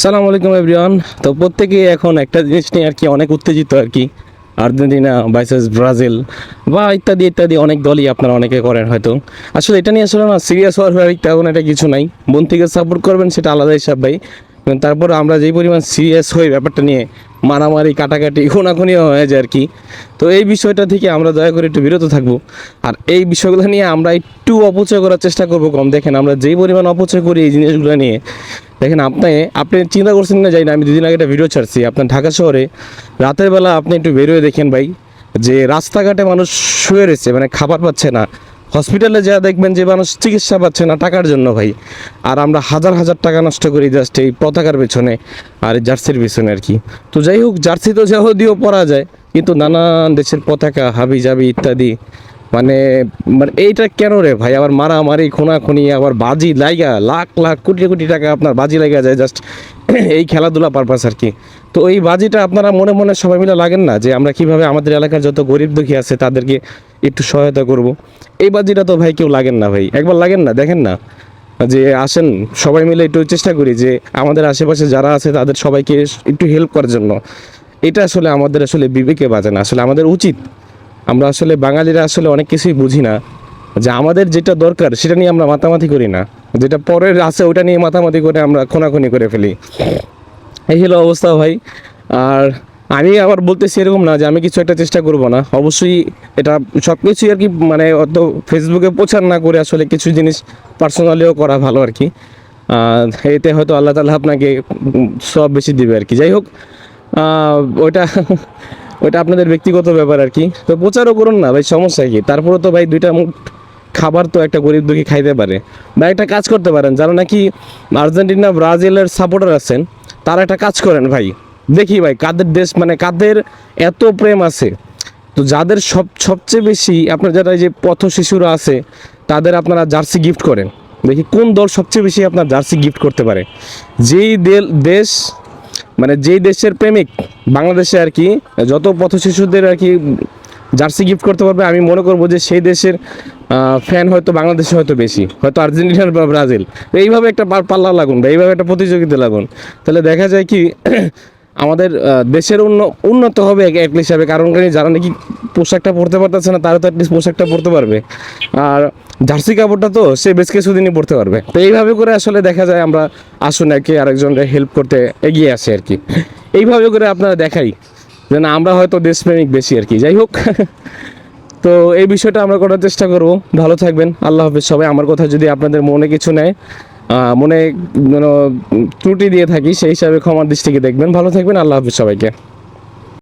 সালাম আলাইকুম এভরিওয়ান। তো প্রত্যেকে এখন একটা জিনিস নিয়ে আর কি অনেক উত্তেজিত আর কি, আর্জেন্টিনা ভার্সেস ব্রাজিল বা ইত্যাদি ইত্যাদি অনেক দলই আপনারা অনেকে করেন হয়তো। আসলে এটা নিয়ে আসলে না সিরিয়াস হওয়ার তেমন একটা কিছু নাই। মন থেকে সাপোর্ট করবেন সেটা আলাদা হিসাব ভাই, কিন্তু তারপর আমরা যেই পরিমাণ সিরিয়াস হই ব্যাপারটা নিয়ে মারামারি কাটাকাটি খুনাখুনিও হয়ে যায় আর কি। তো এই বিষয়টা থেকে আমরা দয়া করে একটু বিরত থাকবো। আর এই বিষয়গুলো নিয়ে আমরা একটু অপচয় করার চেষ্টা করবো কম। দেখেন আমরা যেই পরিমাণ অপচয় করি এই জিনিসগুলো নিয়ে, দেখেন আপনি চিন্তা করছেন না যাই না, আমি দুদিন আগে একটা ভিডিও ছাড়ছি আপনার ঢাকা শহরে রাতের বেলা আপনি একটু বেরোয় দেখেন ভাই, যে রাস্তাঘাটে মানুষ শুয়ে রয়েছে, মানে খাবার পাচ্ছে না। হসপিটালে যা দেখবেন যে মানুষ চিকিৎসা পাচ্ছে না টাকার জন্য ভাই। আর আমরা হাজার হাজার টাকা নষ্ট করি জাস্ট এই পতাকার পেছনে আর এই জার্সির পেছনে আর কি। তো যাই হোক, জার্সি তো যদিও পরা যায়, কিন্তু নানান দেশের পতাকা হাবি জাবি ইত্যাদি মানে মানে এইটা কেন রে ভাই? আবার মারামারি খুনাখুনি, আবার বাজি লাইগা লাখ লাখ কোটি কোটি টাকা আপনার বাজি লাগা যায় জাস্ট এই খেলাধুলা পারপাস আর কি। তো এই বাজিটা আপনারা মনে মনে সবাই মিলে লাগেন না যে আমরা কিভাবে আমাদের এলাকার যত গরিব দুঃখী আছে তাদেরকে একটু সহায়তা করব। এই বাজিটা তো ভাই কেউ লাগেন না ভাই, একবার লাগেন না, দেখেন না যে আসেন সবাই মিলে একটু চেষ্টা করি যে আমাদের আশেপাশে যারা আছে তাদের সবাইকে একটু হেল্প করার জন্য। এটা আসলে আমাদের আসলে বিবেকে বাজে না, আসলে আমাদের উচিত। আমরা আসলে বাঙালিরা আসলে অনেক কিছুই বুঝি না, যে আমাদের যেটা দরকার সেটা নিয়ে আমরা মাতামাতি করি না, যেটা পরের আছে ওটা নিয়ে মাতামাতি করে আমরা খুনাখুনি করে ফেলি। এই হলো অবস্থা ভাই। আর আমি আবার বলতেছি এরকম না যে আমি কিছু একটা চেষ্টা করব না, অবশ্যই এটা সব কিছুই আর কি, মানে অত ফেসবুকে প্রচার না করে আসলে কিছু জিনিস পার্সোনালিও করা ভালো আর কি। এতে হয়তো আল্লাহ তাআলা আপনাকে সব বেশি দিবে আর কি। যাই হোক, ওইটা ওইটা আপনাদের ব্যক্তিগত ব্যাপার আর কি। তো প্রচারও করুন না ভাই, সমস্যা কি? তারপরে তো ভাই দুইটা মুঠ খাবার তো একটা গরিব দুঃখী খাইতে পারে। বা একটা কাজ করতে পারেন, যারা নাকি আর্জেন্টিনা ব্রাজিলের সাপোর্টার আছেন তারা একটা কাজ করেন ভাই, দেখি ভাই কাদের দেশ মানে কাদের এত প্রেম আছে। তো যাদের সবচেয়ে বেশি আপনার যারা এই যে পথ শিশুরা আছে তাদের আপনারা জার্সি গিফট করেন, দেখি কোন দল সবচেয়ে বেশি আপনার জার্সি গিফট করতে পারে। যেই দেশ মানে যেই দেশের প্রেমিক বাংলাদেশে আর কি যত পথ শিশুদের আর কি জার্সি গিফট করতে পারবে, আমি মনে করবো যে সেই দেশের ফ্যান হয়তো বাংলাদেশে হয়তো বেশি, হয়তো আর্জেন্টিনার বা ব্রাজিল। এইভাবে একটা পাল্লা লাগুন বা এইভাবে একটা প্রতিযোগিতা লাগুন, তাহলে দেখা যায় কি আমাদের দেশের উন্নত হবে এক হিসাবে। কারণ যারা নাকি পোশাকটা পরতে পারতেছে না তারা তো অ্যাটলিস্ট পোশাকটা পরতে পারবে, আর জার্সি কাপড়টা তো সে বেশ কিছুদিনই পরতে পারবে। তো এইভাবে করে আসলে দেখা যায় আমরা আসুন একে আরেকজনকে হেল্প করতে এগিয়ে আসি আর কি। এইভাবে করে আপনারা দেখাই যে না আমরা হয়তো দেশপ্রেমিক বেশি আর কি। যাই হোক, তো এই বিষয়টা আমরা করার চেষ্টা করব। ভালো থাকবেন, আল্লাহ হাফেজ সবাই। আমার কথা যদি আপনাদের মনে কিছু নেয়, মনে ত্রুটি দিয়ে থাকি, সেই হিসাবে ক্ষমার দৃষ্টিকে দেখবেন। ভালো থাকবেন, আল্লাহ হাফেজ সবাইকে।